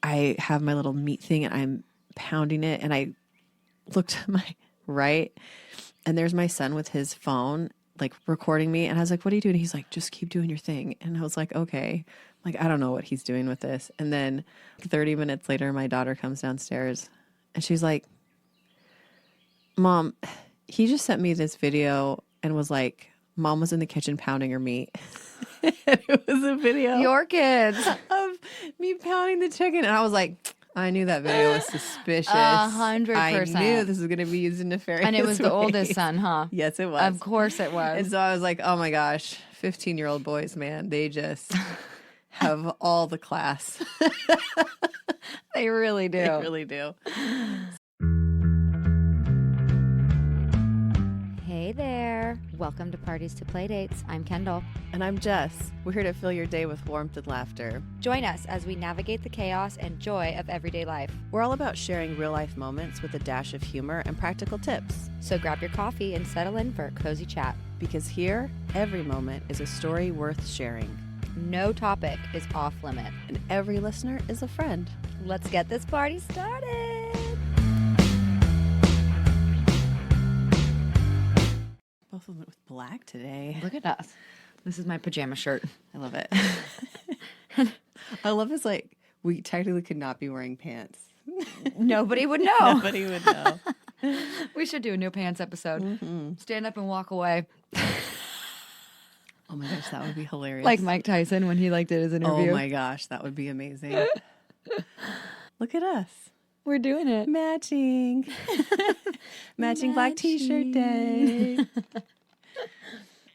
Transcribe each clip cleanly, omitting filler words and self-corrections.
I have my little meat thing and I'm pounding it. And I looked to my right and there's my son with his phone, like recording me. And I was like, what are you doing? He's like, just keep doing your thing. And I was like, okay. Like, I don't know what he's doing with this. And then 30 minutes later, my daughter comes downstairs and she's like, Mom, he just sent me this video and was like, Mom was in the kitchen pounding her meat. And it was a video. Your kids. Of me pounding the chicken. And I was like, I knew that video was suspicious. 100%. I knew this was going to be used in nefarious And it was the ways. oldest son, huh? Yes, it was. Of course it was. And so I was like, oh my gosh, 15-year-old boys, man, they just have all the class. They really do. They really do. Hey there. Welcome to Parties to Playdates. I'm Kendall. And I'm Jess. We're here to fill your day with warmth and laughter. Join us as we navigate the chaos and joy of everyday life. We're all about sharing real-life moments with a dash of humor and practical tips. So grab your coffee and settle in for a cozy chat. Because here, every moment is a story worth sharing. No topic is off limit. And every listener is a friend. Let's get this party started. Both of them with black today. Look at us. This is my pajama shirt. I love it. I love it's like we technically could not be wearing pants. Nobody would know. Nobody would know. We should do a new pants episode. Mm-hmm. Stand up and walk away. Oh my gosh, that would be hilarious. Like Mike Tyson when he did his interview. Oh my gosh, that would be amazing. Look at us. We're doing it. Matching. Matching black t-shirt day.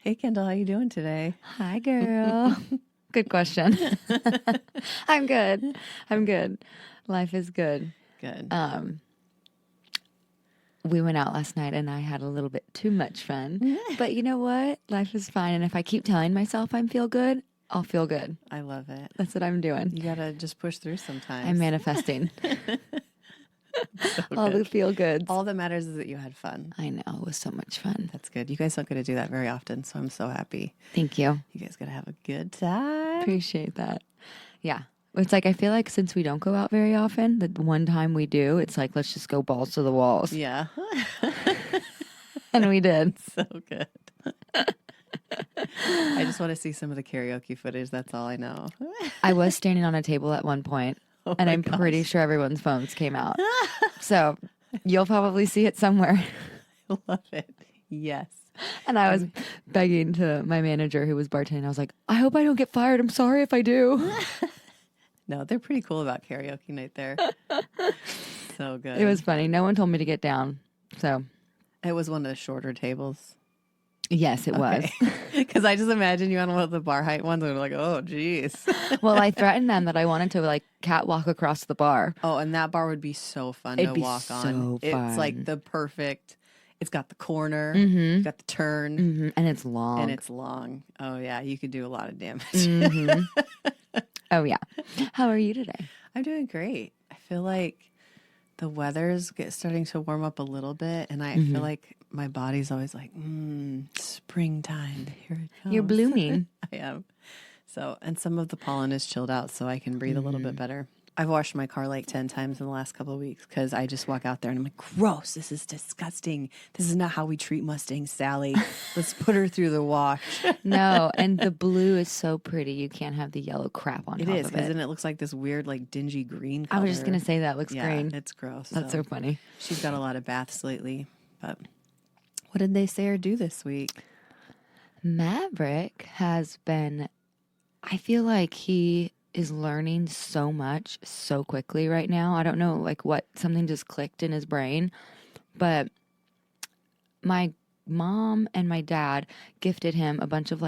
Hey Kendall, how you doing today? Hi girl. Good question. I'm good. Life is good. Good. We went out last night and I had a little bit too much fun. But you know what? Life is fine. And if I keep telling myself I feel good, I'll feel good. I love it. That's what I'm doing. You gotta just push through sometimes. I'm manifesting. So all the feel goods. All that matters is that you had fun. I know. It was so much fun. That's good. You guys don't get to do that very often, so I'm so happy. Thank you. You guys gotta have a good time. Appreciate that. Yeah. It's like I feel like since we don't go out very often, the one time we do, it's like let's just go balls to the walls. Yeah. And we did. So good. I just want to see some of the karaoke footage. That's all I know. I was standing on a table at one point, and I'm pretty sure everyone's phones came out. So you'll probably see it somewhere. I love it. Yes. And I was begging to my manager who was bartending. I was like, I hope I don't get fired. I'm sorry if I do. No, they're pretty cool about karaoke night there. So good. It was funny. No one told me to get down. So it was one of the shorter tables. Yes, it was. Because I just imagine you on one of the bar height ones and they're like, oh, geez. Well, I threatened them that I wanted to catwalk across the bar. Oh, and that bar would be so fun to walk on. It's like the perfect, it's got the corner, it's got the turn. And it's long. Oh, yeah. You could do a lot of damage. Oh, yeah. How are you today? I'm doing great. I feel like the weather's starting to warm up a little bit, and I feel like my body's always like, springtime. Here it comes. You're blooming. I am. So, and some of the pollen is chilled out, so I can breathe a little bit better. I've washed my car 10 times in the last couple of weeks because I just walk out there and I'm like, gross, this is disgusting. This is not how we treat Mustangs, Sally. Let's put her through the wash. No, and the blue is so pretty. You can't have the yellow crap on top of it. It is, because then it looks like this weird, dingy green color. I was just going to say that looks green. It's gross. That's so funny. She's got a lot of baths lately. But what did they say or do this week? Maverick has been, I feel like he is learning so much so quickly right now. I don't know what something just clicked in his brain, but my mom and my dad gifted him a bunch of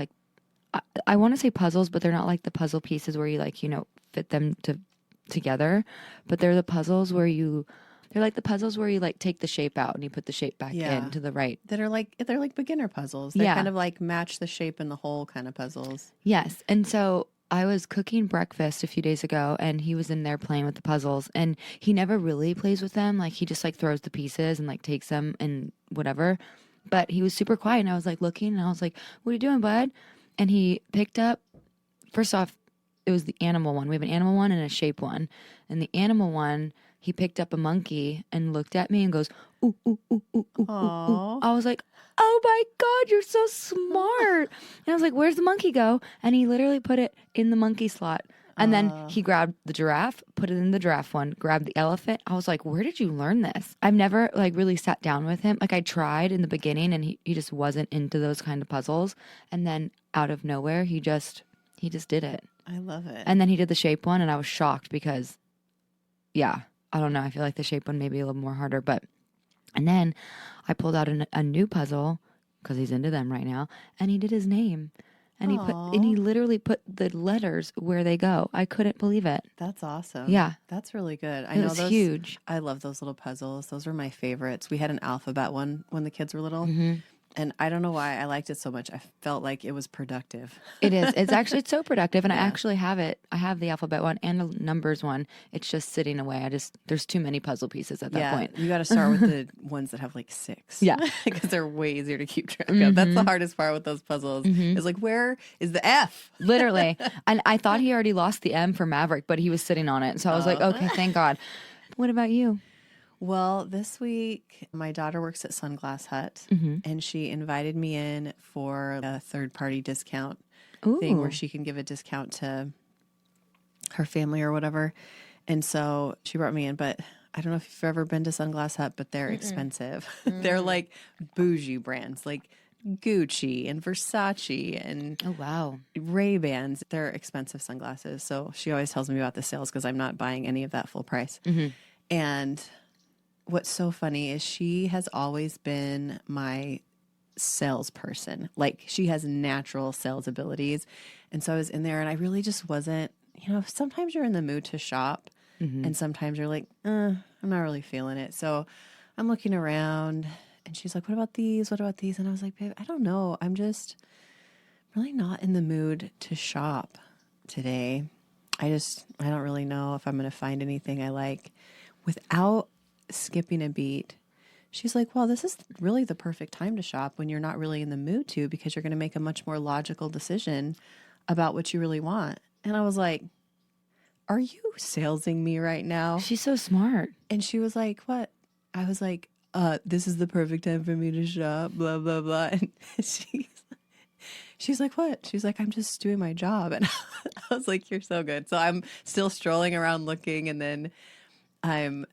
I want to say puzzles, but they're not like the puzzle pieces where you fit them together, but they're the puzzles where you take the shape out and you put the shape back into the right. They're like beginner puzzles. They're kind of match the shape in the hole kind of puzzles. Yes. And so I was cooking breakfast a few days ago and he was in there playing with the puzzles and he never really plays with them. He just throws the pieces and takes them and whatever. But he was super quiet and I was looking and I was like, what are you doing, bud? And he picked up, first off, it was the animal one. We have an animal one and a shape one. And the animal one, he picked up a monkey and looked at me and goes, ooh, ooh, ooh, ooh, ooh, ooh, ooh. I was like, oh my God, you're so smart. And I was like, where's the monkey go? And he literally put it in the monkey slot. And then he grabbed the giraffe, put it in the giraffe one, grabbed the elephant. I was like, where did you learn this? I've never like really sat down with him. Like I tried in the beginning and he just wasn't into those kind of puzzles. And then out of nowhere, he just did it. I love it. And then he did the shape one and I was shocked because, yeah, I don't know. I feel like the shape one may be a little more harder. And then I pulled out a new puzzle because he's into them right now. And he did his name. And he literally put the letters where they go. I couldn't believe it. That's awesome. Yeah. That's really good. It was huge. I love those little puzzles. Those were my favorites. We had an alphabet one when the kids were little. And I don't know why I liked it so much. I felt like it was productive. It is. It's so productive. And I actually have it. I have the alphabet one and the numbers one. It's just sitting away. There's too many puzzle pieces at that point. You got to start with the ones that have like 6. Yeah. Because they're way easier to keep track of. That's the hardest part with those puzzles. Is like, where is the F? Literally. And I thought he already lost the M for Maverick, but he was sitting on it. So I was like, okay, thank God. What about you? Well, this week, my daughter works at Sunglass Hut, and she invited me in for a third-party discount thing where she can give a discount to her family or whatever. And so she brought me in, but I don't know if you've ever been to Sunglass Hut, but they're expensive. They're like bougie brands, like Gucci and Versace and oh wow, Ray-Bans. They're expensive sunglasses. So she always tells me about the sales because I'm not buying any of that full price. And what's so funny is she has always been my salesperson. Like she has natural sales abilities. And so I was in there and I really just wasn't, sometimes you're in the mood to shop and sometimes you're like, I'm not really feeling it. So I'm looking around and she's like, what about these? What about these? And I was like, babe, I don't know. I'm just really not in the mood to shop today. I don't really know if I'm going to find anything I like without skipping a beat. She's like, well, this is really the perfect time to shop when you're not really in the mood to, because you're going to make a much more logical decision about what you really want. And I was like, are you salesing me right now? She's so smart. And she was like, what? I was like, this is the perfect time for me to shop, blah, blah, blah. And she's like, what? She's like, I'm just doing my job. And I was like, you're so good. So I'm still strolling around looking, and then I'm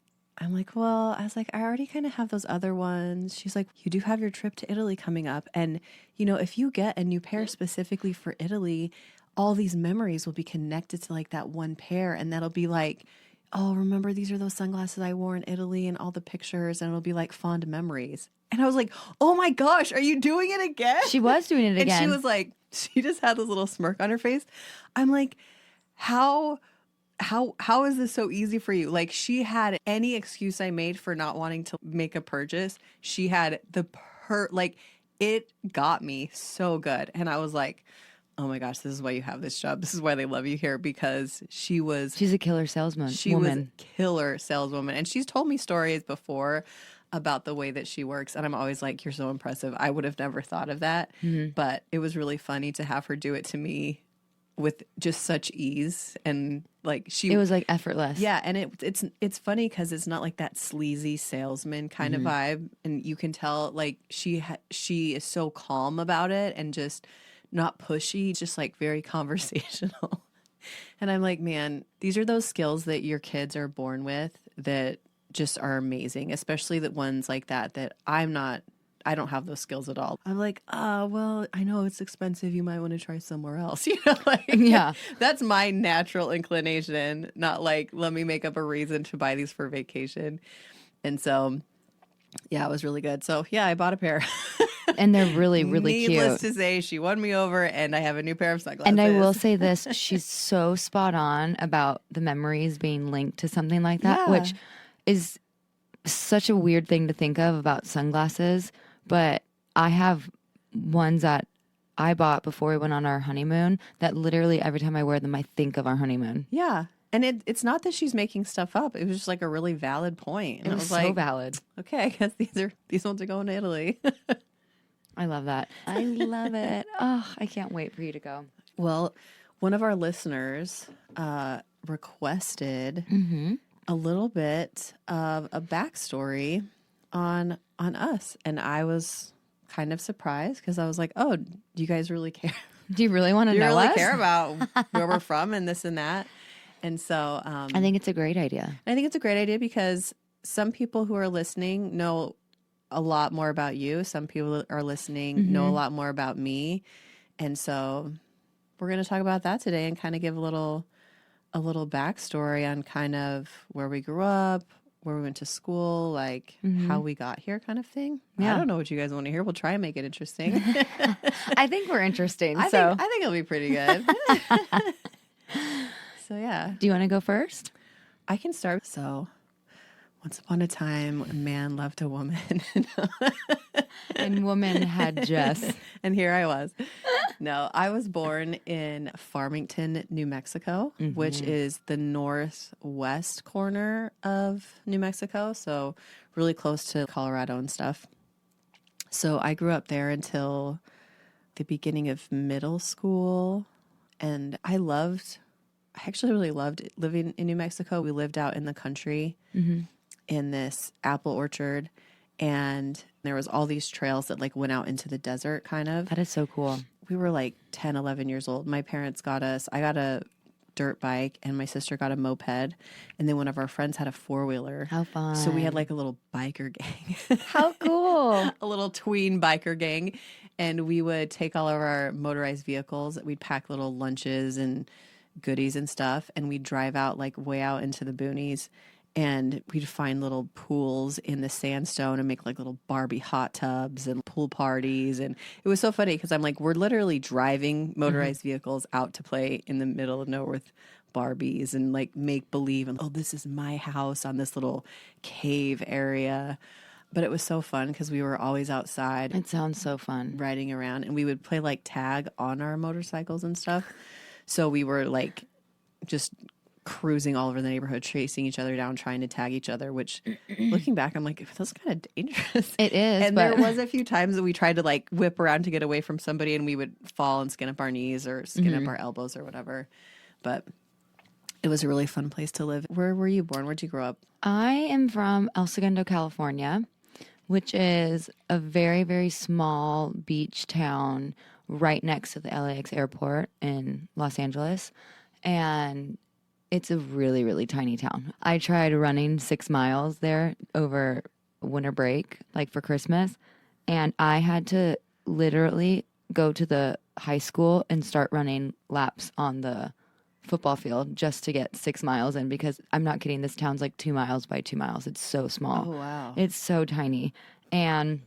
like, well, I was like, I already kind of have those other ones. She's like, you do have your trip to Italy coming up. And, if you get a new pair specifically for Italy, all these memories will be connected to like that one pair. And that'll be like, oh, remember these are those sunglasses I wore in Italy and all the pictures. And it'll be like fond memories. And I was like, oh my gosh, are you doing it again? She was doing it again. And she was like, she just had this little smirk on her face. I'm like, how is this so easy for you? Like, she had any excuse I made for not wanting to make a purchase. She had it got me so good. And I was like, oh my gosh, this is why you have this job. This is why they love you here, because she's a killer salesman. She was a killer saleswoman. And she's told me stories before about the way that she works. And I'm always like, you're so impressive. I would have never thought of that. But it was really funny to have her do it to me with just such ease, and like it was like effortless. Yeah, and it's funny because it's not like that sleazy salesman kind of vibe, and you can tell like she is so calm about it and just not pushy, just like very conversational. And I'm like, man, these are those skills that your kids are born with that just are amazing, especially the ones like that I don't have those skills at all. I'm like, well, I know it's expensive. You might want to try somewhere else. Yeah. That's my natural inclination, not like, let me make up a reason to buy these for vacation. And so, yeah, it was really good. So, yeah, I bought a pair. And they're really, really cute. Needless to say, she won me over, and I have a new pair of sunglasses. And I will say this, she's so spot on about the memories being linked to something like that, which is such a weird thing to think of about sunglasses. But I have ones that I bought before we went on our honeymoon that literally every time I wear them, I think of our honeymoon. Yeah. And it's not that she's making stuff up. It was just like a really valid point. And it was so like, valid. Okay, I guess these ones are going to Italy. I love that. I love it. Oh, I can't wait for you to go. Well, one of our listeners requested a little bit of a backstory on us, and I was kind of surprised because I was like, "Oh, do you guys really care? Do you really want to Do you know really us? care about where we're from and this and that?" And so, I think it's a great idea. I think it's a great idea because some people who are listening know a lot more about you. Some people are listening know a lot more about me, and so we're going to talk about that today and kind of give a little backstory on kind of where we grew up, where we went to school, like how we got here, kind of thing. Yeah. I don't know what you guys want to hear. We'll try and make it interesting. I think we're interesting. I think it'll be pretty good. So yeah, Do you want to go first? I can start. So once upon a time, a man loved a woman. And woman had Jess. And here I was. No, I was born in Farmington, New Mexico, which is the northwest corner of New Mexico. So really close to Colorado and stuff. So I grew up there until the beginning of middle school. And I actually really loved living in New Mexico. We lived out in the country in this apple orchard. And there was all these trails that like went out into the desert kind of. That is so cool. We were like 10, 11 years old. My parents I got a dirt bike and my sister got a moped. And then one of our friends had a 4-wheeler. How fun. So we had like a little biker gang. How cool. A little tween biker gang. And we would take all of our motorized vehicles. We'd pack little lunches and goodies and stuff. And we'd drive out like way out into the boonies. And we'd find little pools in the sandstone and make like little Barbie hot tubs and pool parties. And it was so funny because I'm like, we're literally driving motorized vehicles out to play in the middle of nowhere with Barbies and like make believe. And, oh, this is my house on this little cave area. But it was so fun because we were always outside. It sounds so fun. Riding around. And we would play like tag on our motorcycles and stuff. So we were like just cruising all over the neighborhood, chasing each other down, trying to tag each other, which looking back, I'm like, that's kind of dangerous. It is. And there was a few times that we tried to like whip around to get away from somebody and we would fall and skin up our knees or skin up our elbows or whatever. But it was a really fun place to live. Where were you born? Where'd you grow up? I am from El Segundo, California, which is a very, very small beach town right next to the LAX airport in Los Angeles. And it's a really, really tiny town. I tried running 6 miles there over winter break, like for Christmas. And I had to literally go to the high school and start running laps on the football field just to get 6 miles in because I'm not kidding. This town's like 2 miles by 2 miles. It's so small. Oh, wow. It's so tiny. And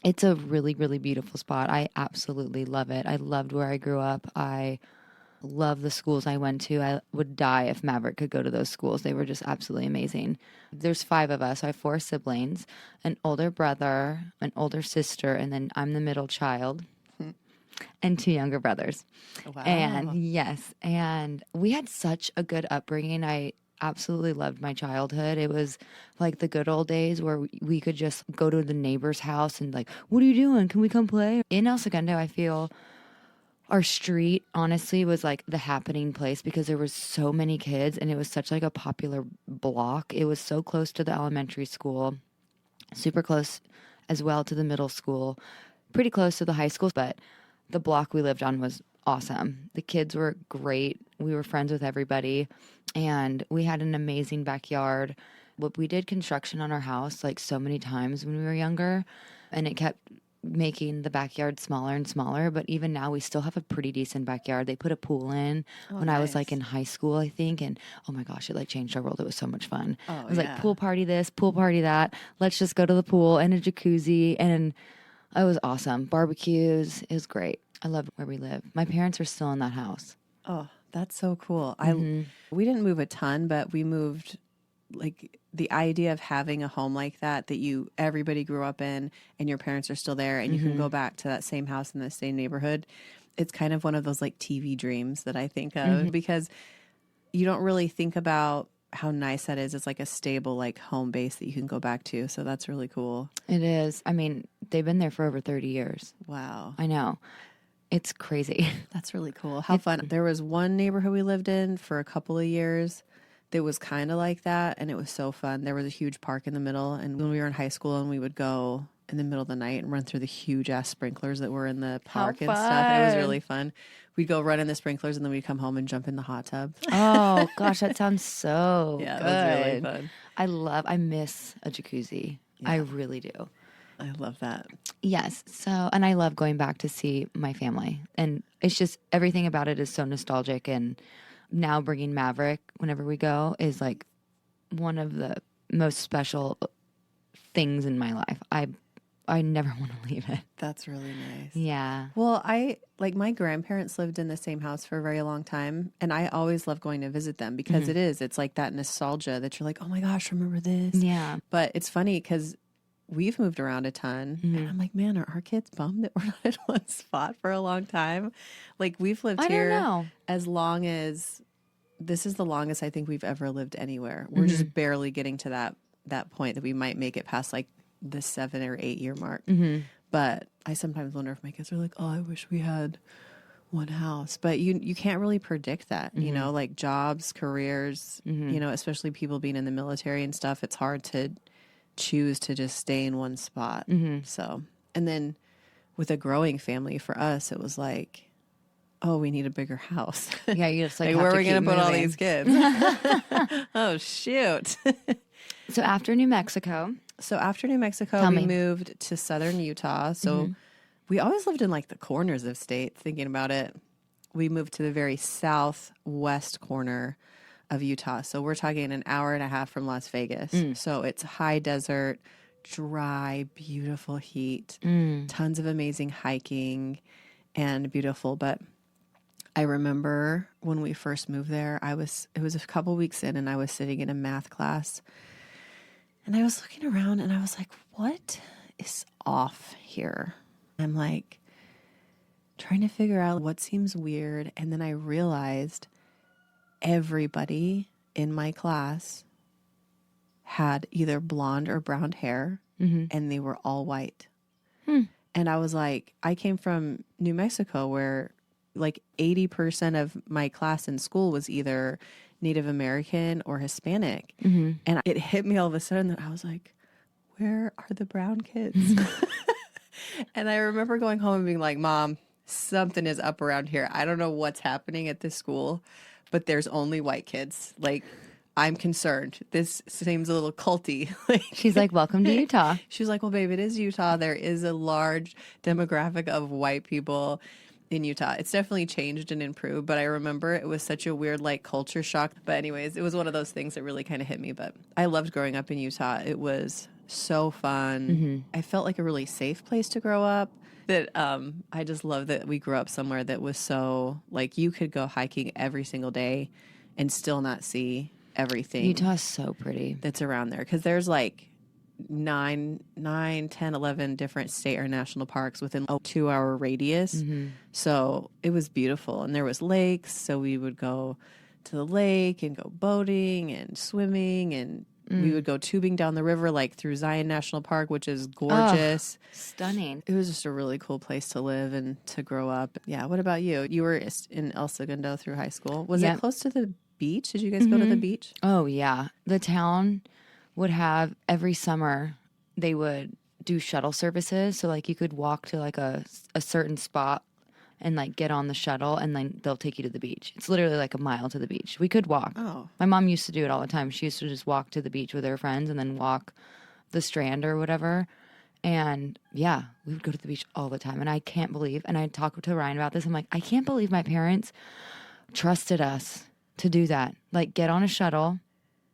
it's a really, really beautiful spot. I absolutely love it. I loved where I grew up. I love the schools I went to. I would die if Maverick could go to those schools. They were just absolutely amazing. There's 5 of us. I have 4 siblings, an older brother, an older sister, and then I'm the middle child, and 2 younger brothers. Wow. And yes, and we had such a good upbringing. I absolutely loved my childhood. It was like the good old days where we could just go to the neighbor's house and like, what are you doing? Can we come play? In El Segundo, I feel our street honestly was like the happening place because there was so many kids and it was such like a popular block. It was so close to the elementary school, super close as well to the middle school, pretty close to the high school, but the block we lived on was awesome. The kids were great. We were friends with everybody and we had an amazing backyard. We did construction on our house like so many times when we were younger and it kept making the backyard smaller and smaller, but even now we still have a pretty decent backyard. They put a pool in when I was like in high school, I think, and oh my gosh, it like changed our world. It was so much fun. It was like pool party this, pool party that. Let's just go to the pool and a jacuzzi, and it was awesome. Barbecues, it was great. I loved where we live. My parents are still in that house. Oh, that's so cool. We didn't move a ton, but we moved like the idea of having a home like that everybody grew up in and your parents are still there and you can go back to that same house in the same neighborhood. It's kind of one of those like TV dreams that I think of because you don't really think about how nice that is. It's like a stable like home base that you can go back to. So that's really cool. It is. I mean, they've been there for over 30 years. Wow. I know. It's crazy. That's really cool. How fun. There was one neighborhood we lived in for a couple of years that was kind of like that, and it was so fun. There was a huge park in the middle, and when we were in high school and we would go in the middle of the night and run through the huge ass sprinklers that were in the park and stuff. It was really fun. We'd go run in the sprinklers and then we'd come home and jump in the hot tub. Oh gosh, that sounds so Yeah, good. it was really fun. I miss a jacuzzi. Yeah. I really do. I love that. Yes. So, and I love going back to see my family. And it's just everything about it is so nostalgic. And now bringing Maverick whenever we go is like one of the most special things in my life. I never want to leave it. That's really nice. Yeah. Well, my grandparents lived in the same house for a very long time, and I always love going to visit them because it's like that nostalgia that you're like, oh my gosh, remember this? Yeah. But it's funny because we've moved around a ton, and I'm like, man, are our kids bummed that we're not in one spot for a long time? Like, we've lived here as long as, this is the longest I think we've ever lived anywhere. We're just barely getting to that point that we might make it past like the 7 or 8 year mark. But I sometimes wonder if my kids are like, oh, I wish we had one house. But you can't really predict that, you know, like jobs, careers, you know, especially people being in the military and stuff. It's hard to choose to just stay in one spot. So, and then with a growing family for us, it was like, oh, we need a bigger house. Yeah, you just like where have are we going to put all moving. these kids? Oh, shoot. So after New Mexico, we moved to southern Utah. So we always lived in like the corners of states, thinking about it. We moved to the very southwest corner of Utah. So we're talking an hour and a half from Las Vegas. So it's high desert, dry, beautiful heat, tons of amazing hiking and beautiful. But I remember when we first moved there, it was a couple weeks in and I was sitting in a math class and I was looking around and I was like, what is off here? I'm like trying to figure out what seems weird. And then I realized everybody in my class had either blonde or brown hair and they were all white. And I was like, I came from New Mexico where like 80% of my class in school was either Native American or Hispanic. And it hit me all of a sudden that I was like, where are the brown kids? And I remember going home and being like, Mom, something is up around here. I don't know what's happening at this school, but there's only white kids. Like, I'm concerned. This seems a little culty. she's like, welcome to Utah. She was like, well, babe, it is Utah. There is a large demographic of white people in Utah. It's definitely changed and improved, but I remember it was such a weird like culture shock. But anyways, it was one of those things that really kind of hit me. But I loved growing up in Utah. It was so fun. I felt like a really safe place to grow up. That I just love that we grew up somewhere that was so like you could go hiking every single day and still not see everything. Utah's so pretty. That's around there because there's like 10, 11 different state or national parks within a 2-hour radius. So it was beautiful. And there was lakes. So we would go to the lake and go boating and swimming. And we would go tubing down the river, like through Zion National Park, which is gorgeous. Oh, stunning. It was just a really cool place to live and to grow up. Yeah. What about you? You were in El Segundo through high school. Was it close to the beach? Did you guys go to the beach? Oh, yeah. The town would have every summer they would do shuttle services. So like you could walk to like a certain spot and like get on the shuttle and then they'll take you to the beach. It's literally like a mile to the beach. We could walk. Oh. My mom used to do it all the time. She used to just walk to the beach with her friends and then walk the Strand or whatever. And yeah, we would go to the beach all the time. And I can't believe, and I talked to Ryan about this. I'm like, I can't believe my parents trusted us to do that. Like get on a shuttle,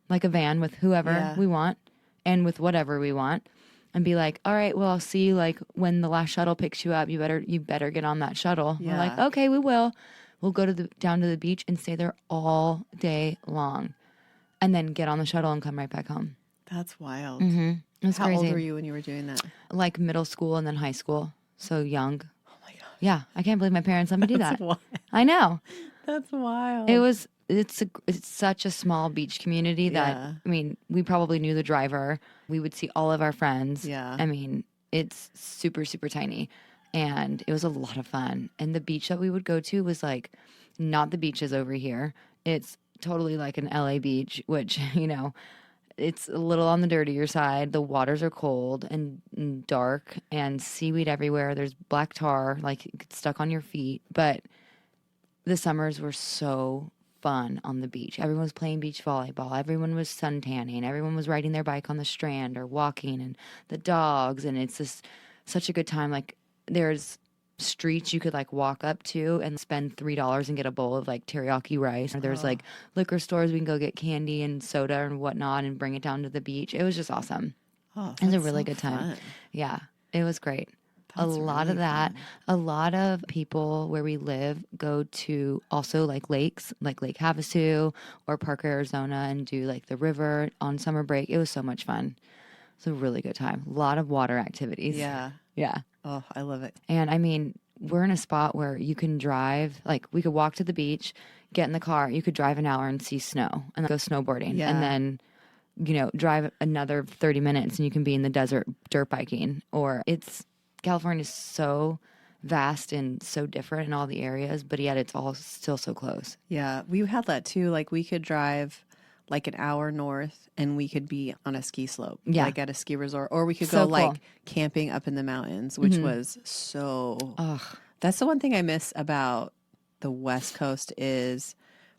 like a van with whoever we want and with whatever we want and be like, all right, well, I'll see you like when the last shuttle picks you up, you better get on that shuttle. Yeah. We're like, okay, we will. We'll go down to the beach and stay there all day long and then get on the shuttle and come right back home. That's wild. It was How crazy. old were you when you were doing that? Like middle school and then high school. So young. Oh my God. Yeah. I can't believe my parents let me do that. Wild. I know. That's wild. It's such a small beach community that, I mean, we probably knew the driver. We would see all of our friends. Yeah. I mean, it's super, super tiny. and it was a lot of fun. And the beach that we would go to was like not the beaches over here. It's totally like an LA beach, which, it's a little on the dirtier side. The waters are cold and dark and seaweed everywhere. There's black tar, like it gets stuck on your feet. But the summers were so fun on the beach. Everyone was playing beach volleyball. Everyone was sun tanning. Everyone was riding their bike on the strand or walking, and the dogs. And it's just such a good time. Like there's streets you could like walk up to and spend $3 and get a bowl of like teriyaki rice. There's like liquor stores we can go get candy and soda and whatnot and bring it down to the beach. It was just awesome. It was a really good time. Fun. Yeah, it was great. That's a lot really of that. fun. A lot of people where we live go to also like lakes, like Lake Havasu or Parker, Arizona, and do like the river on summer break. It was so much fun. It's a really good time. A lot of water activities. Yeah. Yeah. Oh, I love it. And I mean, we're in a spot where you can drive, like we could walk to the beach, get in the car, you could drive an hour and see snow and then go snowboarding. Yeah. And then, drive another 30 minutes and you can be in the desert dirt biking. Or California is so vast and so different in all the areas, but yet it's all still so close. Yeah. We had that too. Like we could drive like an hour north and we could be on a ski slope, like at a ski resort, or we could So go like cool. camping up in the mountains, which was that's the one thing I miss about the West Coast is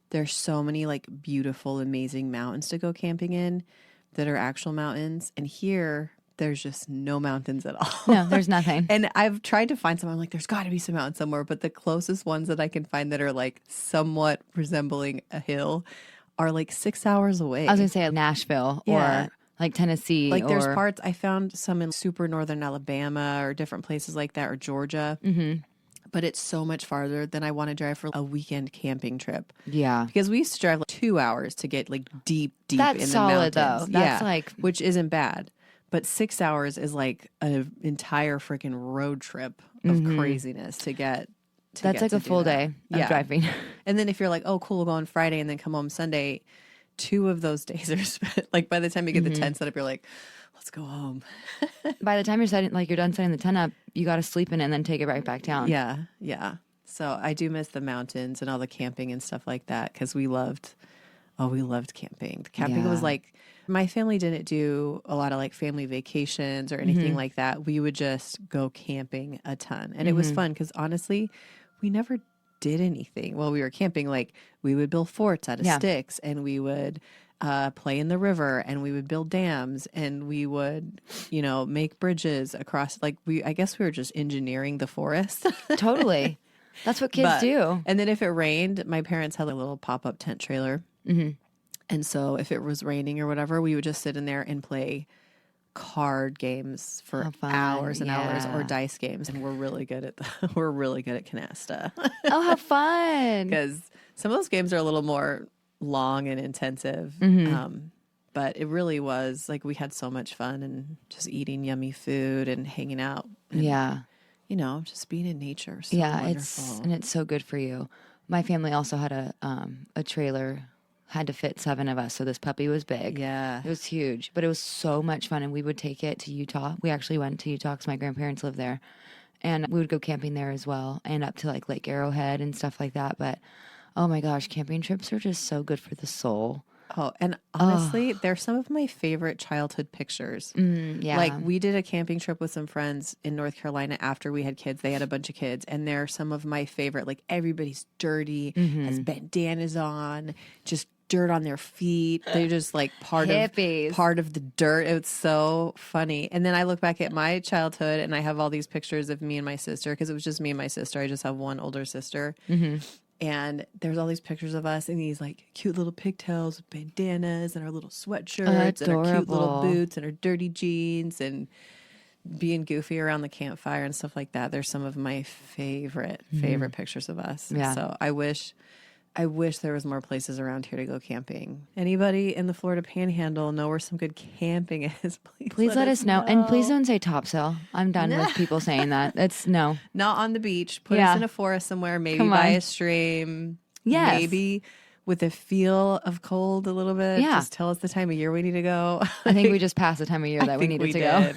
there's so many like beautiful, amazing mountains to go camping in that are actual mountains. And here there's just no mountains at all. No, there's nothing. And I've tried to find some. I'm like, there's got to be some mountains somewhere. But the closest ones that I can find that are like somewhat resembling a hill are like 6 hours away. I was going to say Nashville Yeah. or like Tennessee. Like there's or, parts, I found some in super northern Alabama or different places like that, or Georgia. Mm-hmm. But it's so much farther than I want to drive for a weekend camping trip. Yeah. Because we used to drive like 2 hours to get like deep That's in the solid, mountains. though. That's like- which isn't bad. But 6 hours is like an entire freaking road trip of craziness to get. That's like a full day of driving. And then if you're like, oh, cool, we'll go on Friday and then come home Sunday, 2 of those days are spent. Like by the time you get the tent set up, you're like, let's go home. By the time you're done setting the tent up, you got to sleep in it and then take it right back down. Yeah, yeah. So I do miss the mountains and all the camping and stuff like that because we loved camping. The camping was like, my family didn't do a lot of like family vacations or anything like that. We would just go camping a ton. And it was fun because honestly, we never did anything while we were camping. Like we would build forts out of sticks and we would play in the river and we would build dams and we would, make bridges across. Like I guess we were just engineering the forest. Totally. That's what kids do. And then if it rained, my parents had a little pop-up tent trailer. Mm-hmm. And so if it was raining or whatever, we would just sit in there and play card games for hours and hours, or dice games. And we're really good at canasta. Oh, how fun. Because some of those games are a little more long and intensive. But it really was like we had so much fun and just eating yummy food and hanging out. And, just being in nature. So wonderful. It's so good for you. My family also had a trailer, had to fit 7 of us. So this puppy was big. Yeah. It was huge, but it was so much fun. And we would take it to Utah. We actually went to Utah because my grandparents live there. And we would go camping there as well and up to like Lake Arrowhead and stuff like that. But oh my gosh, camping trips are just so good for the soul. Oh, and honestly, they're some of my favorite childhood pictures. Yeah. Like we did a camping trip with some friends in North Carolina after we had kids. They had a bunch of kids, and they're some of my favorite. Like everybody's dirty, has bandanas on, just dirt on their feet. They're just like part of the dirt. It's so funny. And then I look back at my childhood, and I have all these pictures of me and my sister because it was just me and my sister. I just have one older sister. And there's all these pictures of us in these like cute little pigtails with bandanas and our little sweatshirts and our cute little boots and our dirty jeans and being goofy around the campfire and stuff like that. They're some of my favorite pictures of us. Yeah. So I wish there was more places around here to go camping. Anybody in the Florida Panhandle know where some good camping is? Please let us know. And please don't say Topsail. I'm done with people saying that. It's no. Not on the beach. Put us in a forest somewhere, maybe by a stream. Yes. Maybe with a feel of cold a little bit. Yeah. Just tell us the time of year we need to go. I think we just passed the time of year that we needed to go.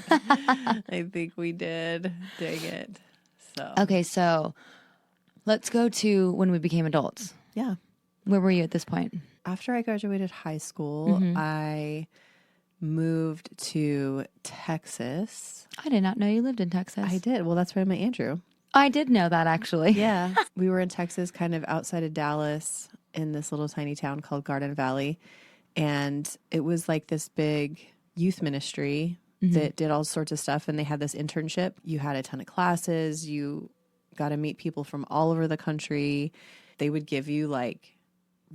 I think we did. Dang it. So Okay, so let's go to when we became adults. yeah. Where were you at this point? After I graduated high school, I moved to Texas. I did not know you lived in Texas. I did. Well, that's where I met Andrew. I did know that, actually. Yeah. We were in Texas, kind of outside of Dallas, in this little tiny town called Garden Valley. And it was like this big youth ministry that did all sorts of stuff. And they had this internship. You had a ton of classes. You got to meet people from all over the country. They would give you like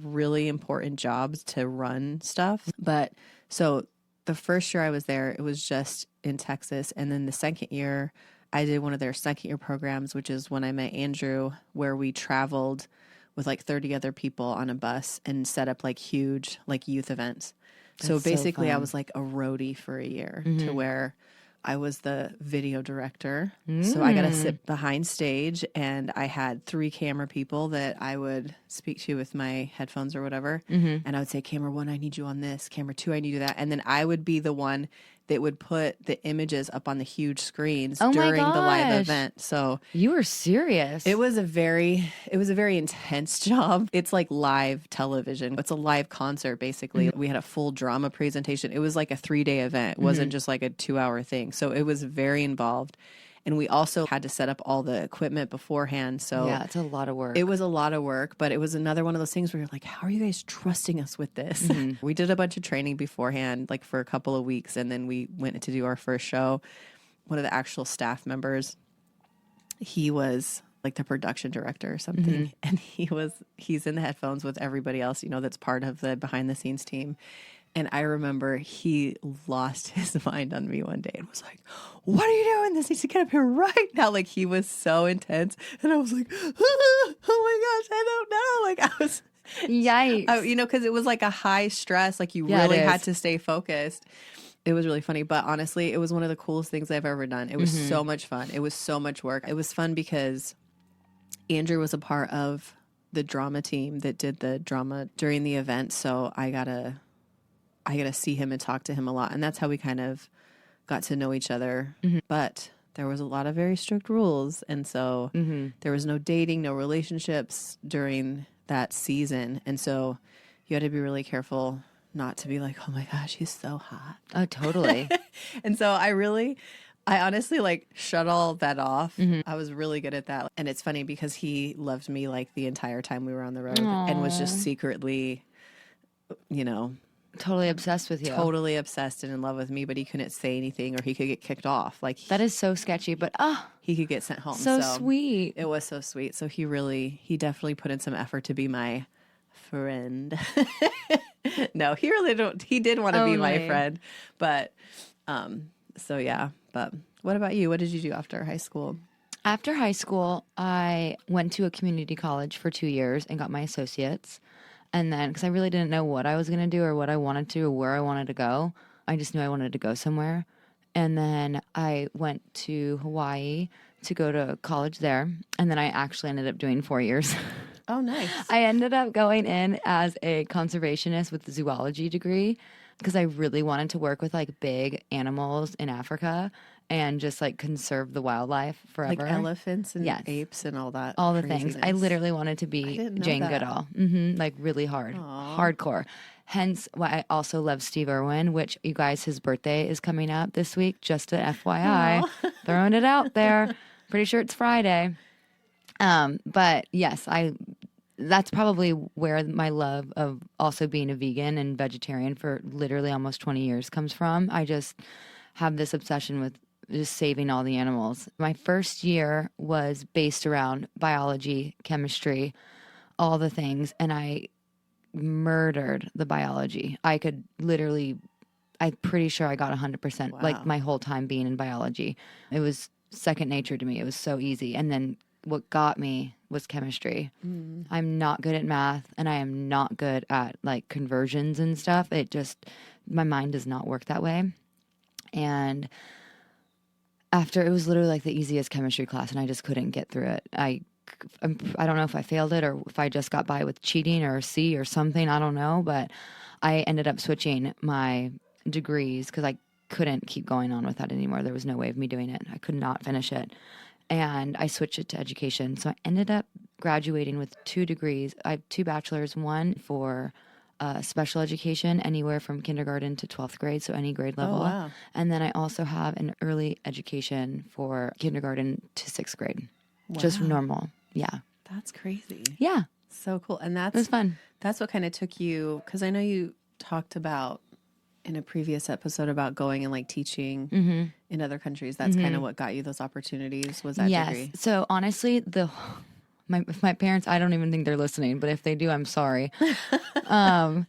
really important jobs to run stuff. But so the first year I was there, it was just in Texas. And then the second year, I did one of their second year programs, which is when I met Andrew, where we traveled with like 30 other people on a bus and set up like huge like youth events. So That's so basically I fun. was like a roadie for a year to where I was the video director. So I got to sit behind stage, and I had 3 camera people that I would speak to with my headphones or whatever. And I would say, camera 1, I need you on this. Camera 2, I need you that. And then I would be the one that would put the images up on the huge screens Oh my during the live gosh. event. So You were serious. it was a very intense job. It's like live television. It's a live concert, basically. We had a full drama presentation. It was like a 3-day event. It wasn't just like a 2-hour thing. So it was very involved. And we also had to set up all the equipment beforehand. So yeah, it's a lot of work. it was a lot of work, but it was another one of those things where you're like, how are you guys trusting us with this? We did a bunch of training beforehand, like for a couple of weeks. And then we went to do our first show. One of the actual staff members, he was like the production director or something. And he's in the headphones with everybody else, you know, that's part of the behind the scenes team. And I remember he lost his mind on me one day and was like, what are you doing? This needs to get up here right now. Like, he was so intense. And I was like, oh my gosh, I don't know. Like, I was, Yikes. you know, because it was like a high stress. Like, you Yeah, it really had is. to stay focused. It was really funny. But honestly, it was one of the coolest things I've ever done. It was so much fun. It was so much work. It was fun because Andrew was a part of the drama team that did the drama during the event. So I got to see him and talk to him a lot. And that's how we kind of got to know each other. But there was a lot of very strict rules. And so there was no dating, no relationships during that season. And so you had to be really careful not to be like, oh my gosh, he's so hot. Oh, totally. And so I honestly like shut all that off. I was really good at that. And it's funny because he loved me like the entire time we were on the road and was just secretly, you know, Totally obsessed with you. totally obsessed and in love with me, but he couldn't say anything or he could get kicked off. Like, That is so sketchy, but he could get sent home. so sweet. It was so sweet. So he definitely put in some effort to be my friend. No, he did want to be my Only. friend. But, so yeah. But what about you? What did you do after high school? After high school, I went to a community college for 2 years and got my associates. And then, because I really didn't know what I was going to do or what I wanted to or where I wanted to go, I just knew I wanted to go somewhere. And then I went to Hawaii to go to college there. And then I actually ended up doing 4 years. Oh, nice. I ended up going in as a conservationist with a zoology degree because I really wanted to work with like big animals in Africa and just like conserve the wildlife forever. Like elephants and Yes. apes and all that. All the things. I craziness. literally wanted to be didn't know Jane that. Goodall. Like really hardcore. Hence why I also love Steve Irwin, which you guys, his birthday is coming up this week. Just a FYI, throwing it out there. Pretty sure it's Friday. But yes, that's probably where my love of also being a vegan and vegetarian for literally almost 20 years comes from. I just have this obsession with just saving all the animals. My first year was based around biology, chemistry, all the things, and I murdered the biology. I'm pretty sure I got 100%, like my whole time being in biology. It was second nature to me. It was so easy. And then what got me was chemistry. I'm not good at math and I am not good at like conversions and stuff. My mind does not work that way. And after, it was literally like the easiest chemistry class and I just couldn't get through it. I don't know if I failed it or if I just got by with cheating or a C or something. I don't know, but I ended up switching my degrees because I couldn't keep going on with that anymore. There was no way of me doing it. I could not finish it. and I switched it to education. So I ended up graduating with 2 degrees. I have 2 bachelors, one for special education, anywhere from kindergarten to 12th grade, so any grade level. wow. And then I also have an early education for kindergarten to 6th grade, just Wow. normal. Yeah. That's crazy. Yeah. So cool. And It was fun. that's what kind of took you, because I know you talked about in a previous episode about going and like teaching in other countries. That's kind of what got you those opportunities, was that degree. So honestly, my parents, I don't even think they're listening, but if they do, I'm sorry. Kind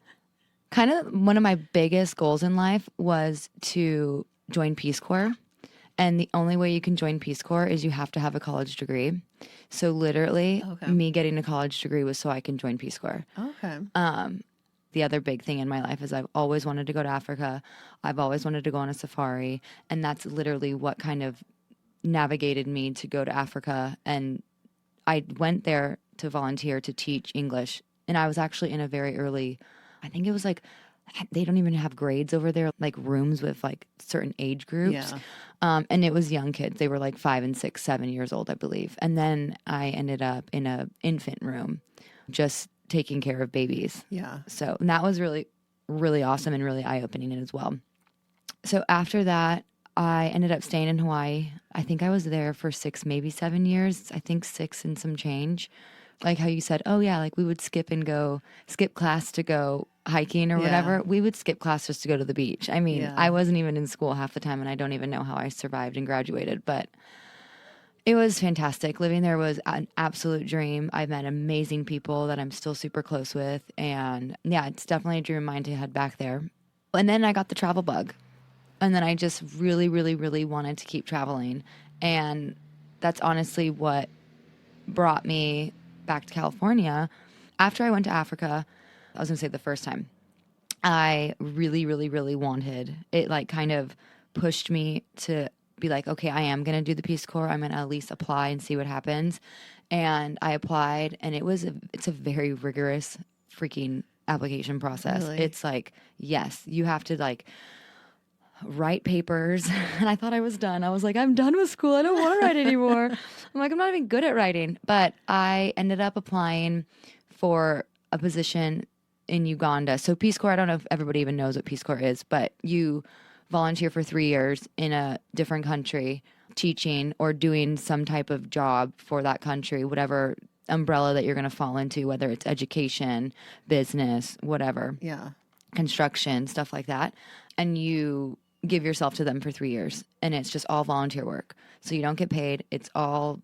of one of my biggest goals in life was to join Peace Corps. And the only way you can join Peace Corps is you have to have a college degree. So literally, me getting a college degree was so I can join Peace Corps. Okay. The other big thing in my life is I've always wanted to go to Africa. I've always wanted to go on a safari. And that's literally what kind of navigated me to go to Africa. And I went there to volunteer to teach English. And I was actually in a very early, I think it was like, they don't even have grades over there, like rooms with like certain age groups. Yeah. And it was young kids. They were like 5 and 6, 7 years old, I believe. And then I ended up in a infant room, just taking care of babies. Yeah. So and that was really, really awesome and really eye-opening as well. So after that, I ended up staying in Hawaii. I think I was there for 6, maybe 7 years. I think 6 and some change. Like how you said, oh yeah, like we would skip class to go hiking or whatever. We would skip class just to go to the beach. I mean, I wasn't even in school half the time, and I don't even know how I survived and graduated, but it was fantastic. Living there was an absolute dream. I met amazing people that I'm still super close with, and yeah, it's definitely a dream of mine to head back there. And then I got the travel bug, and then I just really, really, really wanted to keep traveling, and that's honestly what brought me back to California. After I went to Africa, I was gonna say the first time, I really, really, really wanted it, like kind of pushed me to be like, okay, I am gonna do the Peace Corps. I'm gonna at least apply and see what happens. And I applied, and it's a very rigorous freaking application process. Really? It's like, yes, you have to like write papers. And I thought I was done. I was like, I'm done with school. I don't want to write anymore. I'm like, I'm not even good at writing. But I ended up applying for a position in Uganda. So Peace Corps, I don't know if everybody even knows what Peace Corps is, but you volunteer for 3 years in a different country, teaching or doing some type of job for that country, whatever umbrella that you're going to fall into, whether it's education, business, whatever. Yeah. Construction, stuff like that. And you give yourself to them for 3 years, and it's just all volunteer work. So you don't get paid. It's all,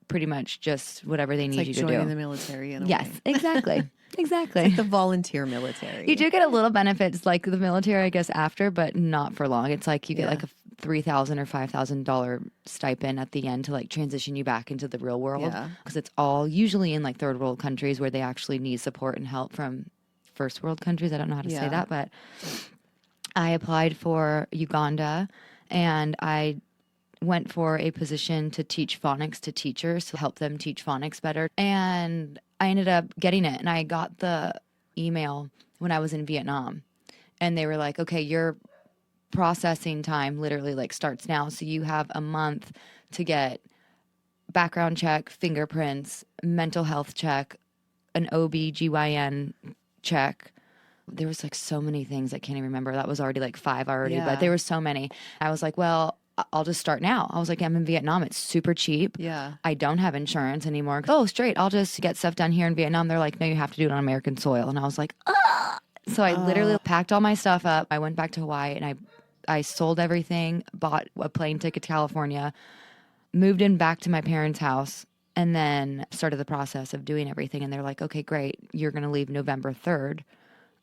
pretty much just whatever they need you to do. Joining the military in a Yes, way. exactly. Exactly. Like the volunteer military. You do get a little benefits like the military, I guess, after, but not for long. It's like you get like a $3,000 or $5,000 stipend at the end to like transition you back into the real world. Because it's all usually in like third world countries where they actually need support and help from first world countries. I don't know how to say that, but I applied for Uganda, and I went for a position to teach phonics to teachers to help them teach phonics better. And I ended up getting it, and I got the email when I was in Vietnam, and they were like, okay, your processing time literally like starts now. So you have a month to get background check, fingerprints, mental health check, an OB/GYN check. There was like so many things I can't even remember. That was already like 5 already, but there were so many. I was like, well, I'll just start now. I was like, I'm in Vietnam. It's super cheap. Yeah. I don't have insurance anymore. Oh, straight. I'll just get stuff done here in Vietnam. They're like, no, you have to do it on American soil. And I was like, ah. So I literally packed all my stuff up. I went back to Hawaii, and I sold everything, bought a plane ticket to California, moved in back to my parents' house, and then started the process of doing everything. And they're like, okay, great. You're going to leave November 3rd.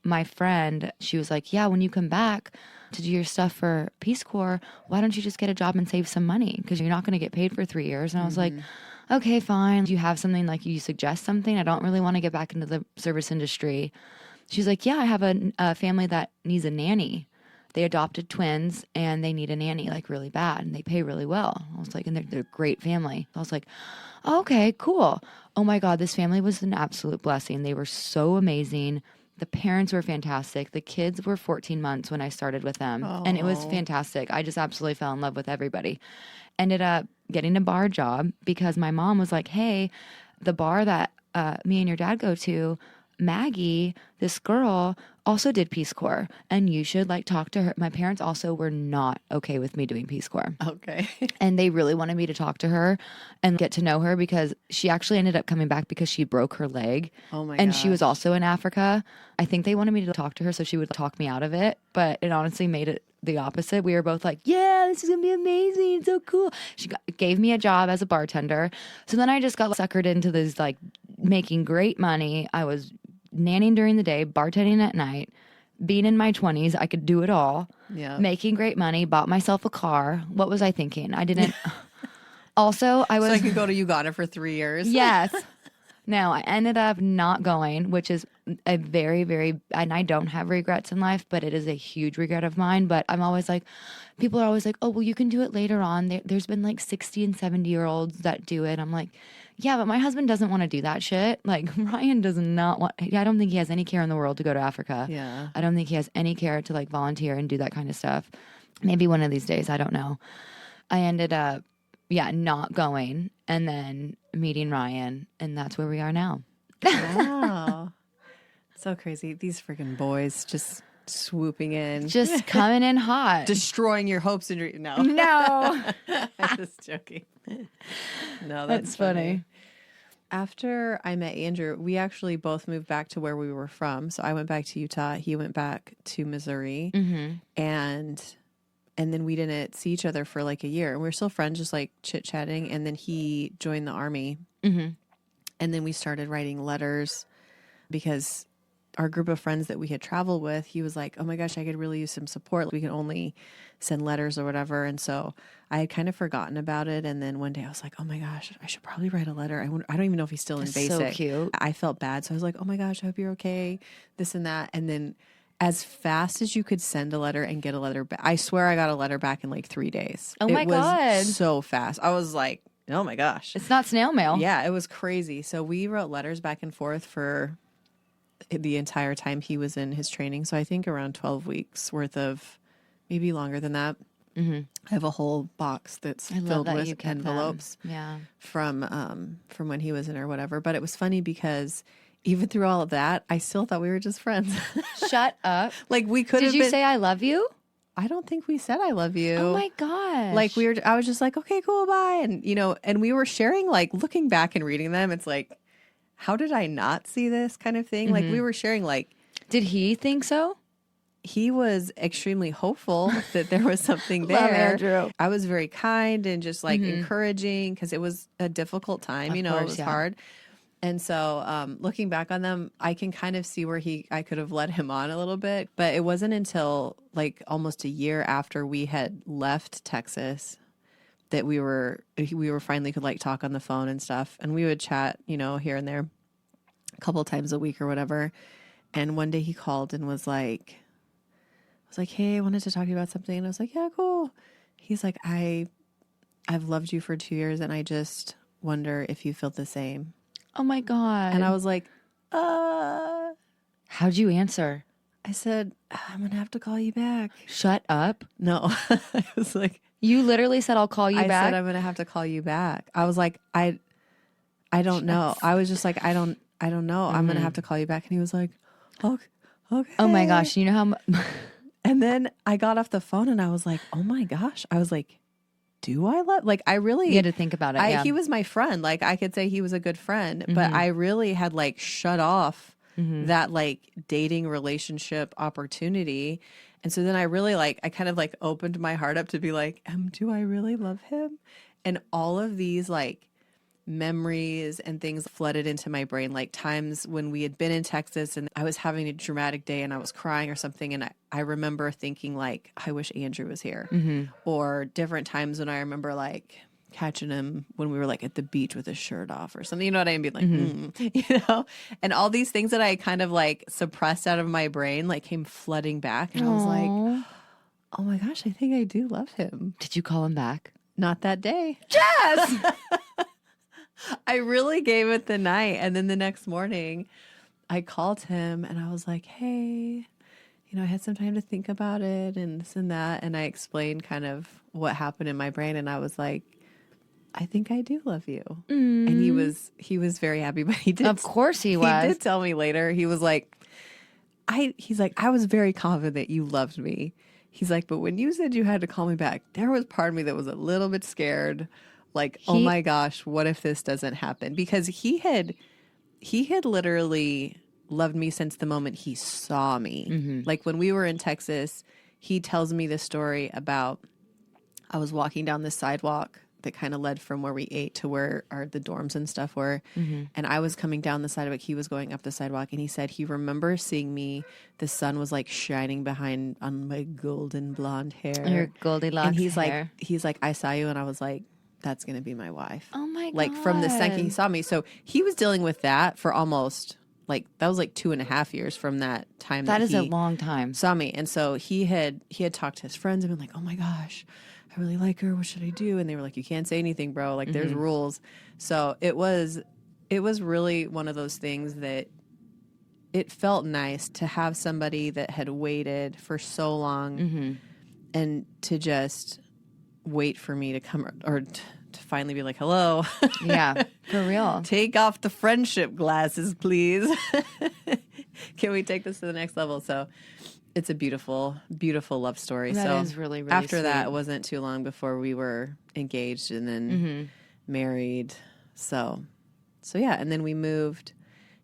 My friend, she was like, yeah, when you come back to do your stuff for Peace Corps, why don't you just get a job and save some money? Because you're not going to get paid for 3 years. And I was like, okay, fine. Do you have something, like you suggest something? I don't really want to get back into the service industry. She's like, yeah, I have a family that needs a nanny. They adopted twins, and they need a nanny like really bad, and they pay really well. I was like, and they're a great family. I was like, okay, cool. Oh my God, this family was an absolute blessing. They were so amazing. The parents were fantastic. The kids were 14 months when I started with them. And it was Oh. fantastic. I just absolutely fell in love with everybody. Ended up getting a bar job because my mom was like, hey, the bar that me and your dad go to, Maggie, this girl, also did Peace Corps, and you should like talk to her. My parents also were not okay with me doing Peace Corps. Okay. And they really wanted me to talk to her and get to know her because she actually ended up coming back because she broke her leg. Oh my And she was gosh. also in Africa. I think they wanted me to talk to her so she would talk me out of it, but it honestly made it the opposite. We were both like, yeah, this is going to be amazing. It's so cool. Gave me a job as a bartender. So then I just got suckered into this like making great money. I was nannying during the day, bartending at night. Being in my 20s, I could do it all. Yeah. Making great money, bought myself a car. What was I thinking? I didn't. Also, I was. So I could go to Uganda for 3 years. Yes. Now, I ended up not going, which is a very, very, and I don't have regrets in life, but it is a huge regret of mine. But I'm always like, people are always like, oh, well, you can do it later on. There's been like 60 and 70-year-olds that do it. I'm like, yeah, but my husband doesn't want to do that shit. Like, Ryan does not want, I don't think he has any care in the world to go to Africa. Yeah. I don't think he has any care to like volunteer and do that kind of stuff. Maybe one of these days, I don't know. I ended up, not going and then meeting Ryan, and that's where we are now. Wow. So crazy. These freaking boys just swooping in. Just coming in hot. Destroying your hopes and dreams. No. No. I'm just joking. No, That's funny. After I met Andrew, we actually both moved back to where we were from. So I went back to Utah. He went back to Missouri. And then we didn't see each other for like a year. And we were still friends, just like chit-chatting. And then he joined the Army. And then we started writing letters because our group of friends that we had traveled with, he was like, oh my gosh, I could really use some support. We can only send letters or whatever. And so I had kind of forgotten about it. And then one day I was like, oh my gosh, I should probably write a letter. I don't even know if he's still in basic. So cute. I felt bad. So I was like, oh my gosh, I hope you're okay. This and that. And then as fast as you could send a letter and get a letter back, I swear I got a letter back in like 3 days. Oh my God. It was so fast. I was like, oh my gosh. It's not snail mail. Yeah, it was crazy. So we wrote letters back and forth for the entire time he was in his training. So I think around 12 weeks worth of, maybe longer than that. I have a whole box that's filled with envelopes from when he was in or whatever. But it was funny because even through all of that, I still thought we were just friends. Shut up. Like we could have Did you say I love you? I don't think we said I love you. Oh my gosh. Like I was just like, okay, cool, bye. And and we were sharing, like looking back and reading them, it's like, how did I not see this kind of thing? Like we were sharing, like, did he think so? He was extremely hopeful that there was something there. Love Andrew. I was very kind and just like encouraging because it was a difficult time, Of it course, was hard. And so looking back on them, I can kind of see where I could have led him on a little bit. But it wasn't until like almost a year after we had left Texas that we were finally could like talk on the phone and stuff. And we would chat, here and there a couple of times a week or whatever. And one day he called and was like, hey, I wanted to talk to you about something. And I was like, yeah, cool. He's like, I've loved you for 2 years and I just wonder if you feel the same. Oh my God. And I was like, how'd you answer? I said, I'm going to have to call you back. Shut up. No, I was like, you literally said, I'll call you back. I said, I'm going to have to call you back. I was like, I don't know. I was just like, I don't know. I'm going to have to call you back. And he was like, okay. Oh my gosh. You know how And then I got off the phone and I was like, oh my gosh. I was like, do I love, like, I really, you had to think about it. He was my friend. Like, I could say he was a good friend, but I really had like shut off that like dating relationship opportunity. And so then I really I kind of like opened my heart up to be like, do I really love him? And all of these like memories and things flooded into my brain, like times when we had been in Texas and I was having a dramatic day and I was crying or something. And I remember thinking like, I wish Andrew was here. Or different times when I remember like catching him when we were like at the beach with his shirt off or something, you know what I mean? Like, and all these things that I kind of like suppressed out of my brain, like came flooding back. And I was like, oh my gosh, I think I do love him. Did you call him back? Not that day. Jess! I really gave it the night. And then the next morning, I called him and I was like, hey, I had some time to think about it and this and that. And I explained kind of what happened in my brain. And I was like, I think I do love you. And he was very happy, but he did. Of course he was. He did tell me later. He was like, he's like, I was very confident you loved me. He's like, but when you said you had to call me back, there was part of me that was a little bit scared. Like, oh my gosh, what if this doesn't happen? Because he had literally loved me since the moment he saw me. Mm-hmm. Like when we were in Texas, he tells me the story about I was walking down the sidewalk that kind of led from where we ate to where the dorms and stuff were. Mm-hmm. And I was coming down the sidewalk. He was going up the sidewalk. And he said he remembers seeing me. The sun was like shining behind on my golden blonde hair. Your Goldilocks and hair. He's like, I saw you. And I was like, that's going to be my wife. Oh my God. Like from the second he saw me. So he was dealing with that for almost that was like 2.5 years from that time. That is he a long time. saw me. And so he had talked to his friends and been like, oh my gosh, I really like her. What should I do? And they were like, you can't say anything, bro. Like there's rules. So it was really one of those things that it felt nice to have somebody that had waited for so long and to just wait for me to come or to finally be like, hello. Yeah, for real. Take off the friendship glasses, please. Can we take this to the next level? So it's a beautiful, beautiful love story. That is really, really after sweet. that, it wasn't too long before we were engaged and then married. So yeah. And then we moved.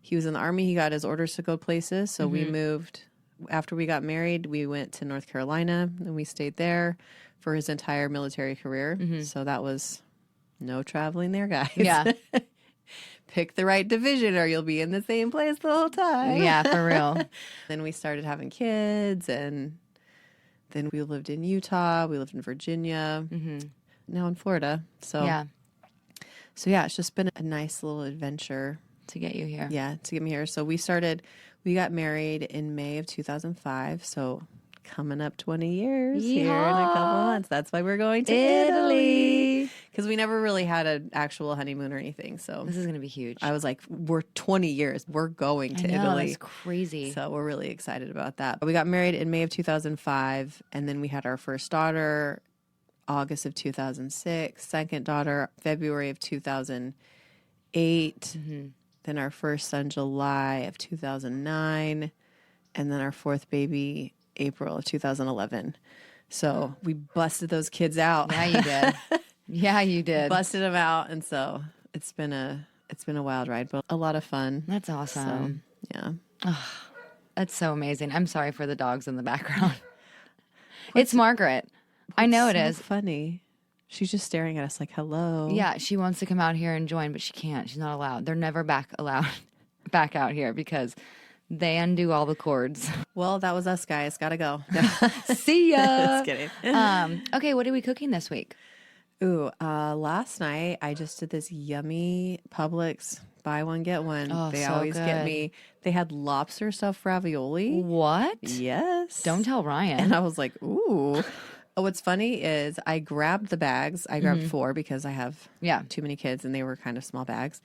He was in the Army. He got his orders to go places. So we moved. After we got married, we went to North Carolina and we stayed there for his entire military career. So that was no traveling there, guys. Yeah. Pick the right division or you'll be in the same place the whole time. Yeah, for real. Then we started having kids and then we lived in Utah. We lived in Virginia. Now in Florida. So yeah, it's just been a nice little adventure. To get you here. Yeah, to get me here. So we got married in May of 2005. So coming up 20 years here in a couple months. That's why we're going to Italy. Because we never really had an actual honeymoon or anything. So this is going to be huge. I was like, we're 20 years. We're going to Italy. That's crazy. So we're really excited about that. We got married in May of 2005. And then we had our first daughter August of 2006. Second daughter February of 2008. Then our first son July of 2009. And then our fourth baby April of 2011. So we busted those kids out. Yeah, you did. Yeah, you did. Busted them out. And so it's been a wild ride, but a lot of fun. That's awesome. So, yeah. Oh, that's so amazing. I'm sorry for the dogs in the background. It's Margaret. I know it is. Funny. She's just staring at us like, hello. Yeah, she wants to come out here and join, but she can't. She's not allowed. They're never allowed back out here because they undo all the cords. Well, that was us, guys. Gotta go. See ya. Just kidding. Okay, what are we cooking this week? Ooh, last night I just did this yummy Publix buy one, get one. Oh, they so always good. get me. They had lobster stuffed ravioli. What? Yes. Don't tell Ryan. And I was like, ooh. What's funny is I grabbed the bags. I grabbed 4 because I have too many kids and they were kind of small bags.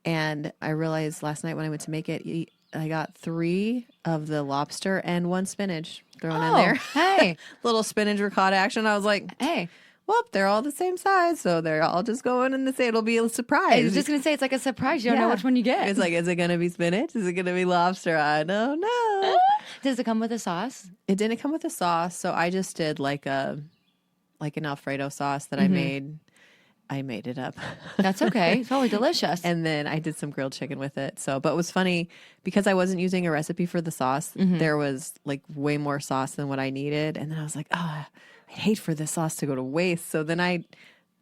And I realized last night when I went to make it, I got 3 of the lobster and 1 spinach thrown in there. Hey. Little spinach ricotta action. I was like, Hey. Well, they're all the same size, so they're all just going in the same. It'll be a surprise. I was just going to say, it's like a surprise. You don't know which one you get. It's like, is it going to be spinach? Is it going to be lobster? I don't know. Does it come with a sauce? It didn't come with a sauce, so I just did like an Alfredo sauce that I made. I made it up. That's okay. It's probably delicious. And then I did some grilled chicken with it. So, but it was funny because I wasn't using a recipe for the sauce. There was like way more sauce than what I needed. And then I was like, I'd hate for this sauce to go to waste. So then I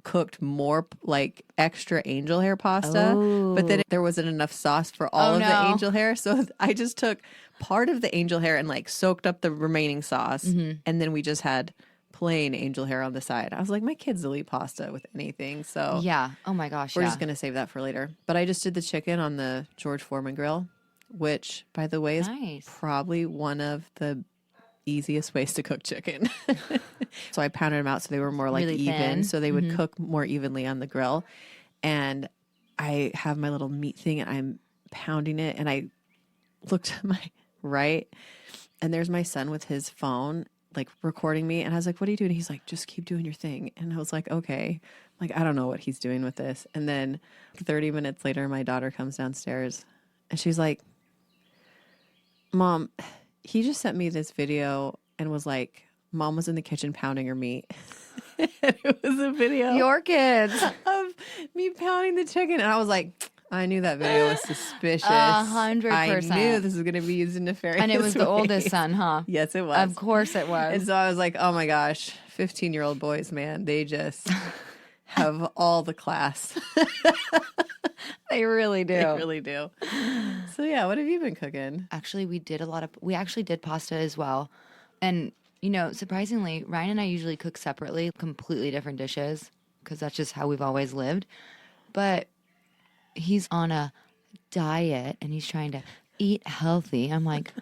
cooked more like extra angel hair pasta, but then there wasn't enough sauce for all of the angel hair. So I just took part of the angel hair and like soaked up the remaining sauce. And then we just had plain angel hair on the side. I was like, my kids will eat pasta with anything. So yeah. Oh my gosh. we're just going to save that for later. But I just did the chicken on the George Foreman grill, which by the way is probably one of the easiest ways to cook chicken. So I pounded them out so they were more like really even, thin. so they would cook more evenly on the grill. And I have my little meat thing and I'm pounding it and I looked to my right, and there's my son with his phone, like recording me. And I was like, what are you doing? He's like, just keep doing your thing. And I was like, okay. Like, I don't know what he's doing with this. And then 30 minutes later, my daughter comes downstairs and she's like, Mom, he just sent me this video and was like, Mom was in the kitchen pounding her meat. And it was a video Your kids. of me pounding the chicken. And I was like, I knew that video was suspicious. 100%. I knew this was going to be used in nefarious And it was the ways. oldest son, huh? Yes, it was. Of course it was. And so I was like, oh my gosh, 15-year-old boys, man, they just have all the class. They really do. They really do. So yeah, what have you been cooking? Actually, we actually did pasta as well. And, you know, surprisingly, Ryan and I usually cook separately, completely different dishes, because that's just how we've always lived. But he's on a diet and he's trying to eat healthy. I'm like,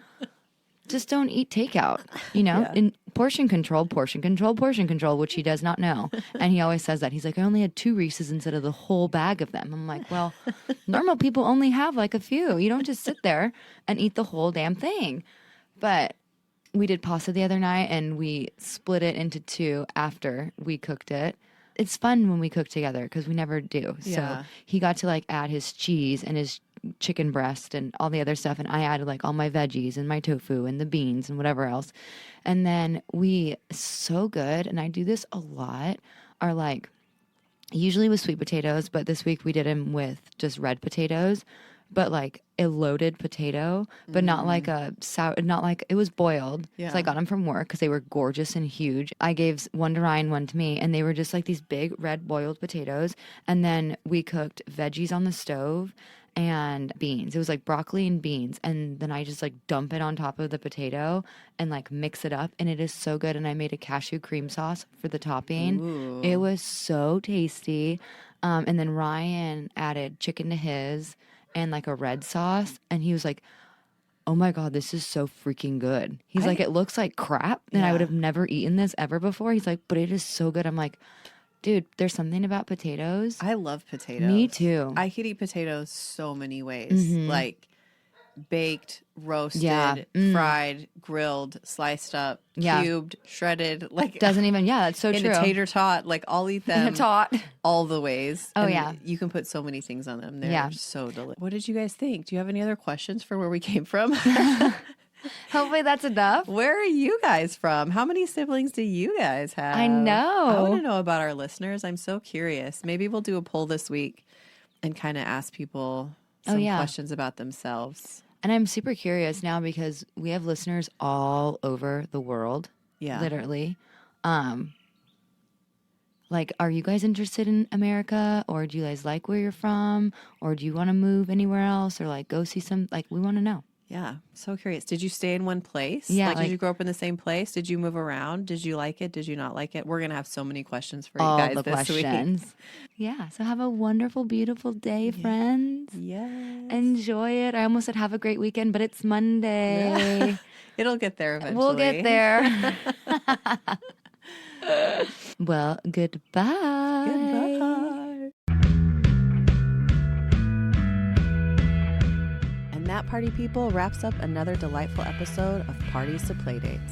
just don't eat takeout, you know? Yeah. And portion control, which he does not know. And he always says that. He's like, I only had 2 Reese's instead of the whole bag of them. I'm like, well, normal people only have like a few. You don't just sit there and eat the whole damn thing. But we did pasta the other night and we split it into 2 after we cooked it. It's fun when we cook together because we never do. Yeah. So he got to like add his cheese and his chicken breast and all the other stuff. And I added like all my veggies and my tofu and the beans and whatever else. And then so good, and I do this a lot, are like usually with sweet potatoes, but this week we did them with just red potatoes. But like a loaded potato, but not like a sour, not like it was boiled. Yeah. So I got them from work because they were gorgeous and huge. I gave one to Ryan, one to me, and they were just like these big red boiled potatoes. And then we cooked veggies on the stove and beans. It was like broccoli and beans. And then I just like dump it on top of the potato and like mix it up. And it is so good. And I made a cashew cream sauce for the topping. Ooh. It was so tasty. And then Ryan added chicken to his and like a red sauce, and he was like, oh my God, this is so freaking good. He's like, it looks like crap, and I would have never eaten this ever before. He's like, but it is so good. I'm like, dude, there's something about potatoes. I love potatoes. Me too. I could eat potatoes so many ways. Like baked, roasted, fried, grilled, sliced up, cubed, shredded. Like Doesn't even, that's so in true. a tater tot. Like I'll eat them Tot. all the ways. Oh, And yeah. You can put so many things on them. They're so delicious. What did you guys think? Do you have any other questions for where we came from? Hopefully that's enough. Where are you guys from? How many siblings do you guys have? I know. I want to know about our listeners. I'm so curious. Maybe we'll do a poll this week and kind of ask people some questions about themselves. And I'm super curious now because we have listeners all over the world. Yeah. Literally. Like, are you guys interested in America, or do you guys like where you're from, or do you want to move anywhere else, or like go see some, like, we want to know. Yeah. So curious. Did you stay in one place? Yeah, Did you grow up in the same place? Did you move around? Did you like it? Did you not like it? We're going to have so many questions for All you guys the this questions. week. Yeah. So have a wonderful, beautiful day, friends. Yes. Enjoy it. I almost said have a great weekend, but it's Monday. It'll get there eventually. We'll get there. Well, goodbye. Goodbye. And that, party people, wraps up another delightful episode of Parties to Playdates.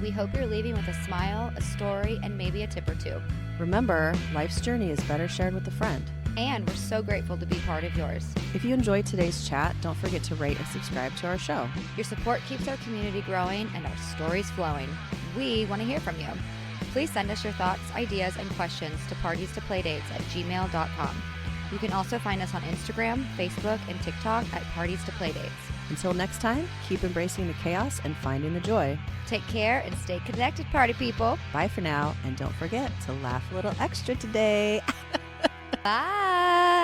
We hope you're leaving with a smile, a story, and maybe a tip or 2. Remember, life's journey is better shared with a friend. And we're so grateful to be part of yours. If you enjoyed today's chat, don't forget to rate and subscribe to our show. Your support keeps our community growing and our stories flowing. We want to hear from you. Please send us your thoughts, ideas, and questions to partiestoplaydates@gmail.com. You can also find us on Instagram, Facebook, and TikTok at Parties to Playdates. Until next time, keep embracing the chaos and finding the joy. Take care and stay connected, party people. Bye for now, and don't forget to laugh a little extra today. Bye.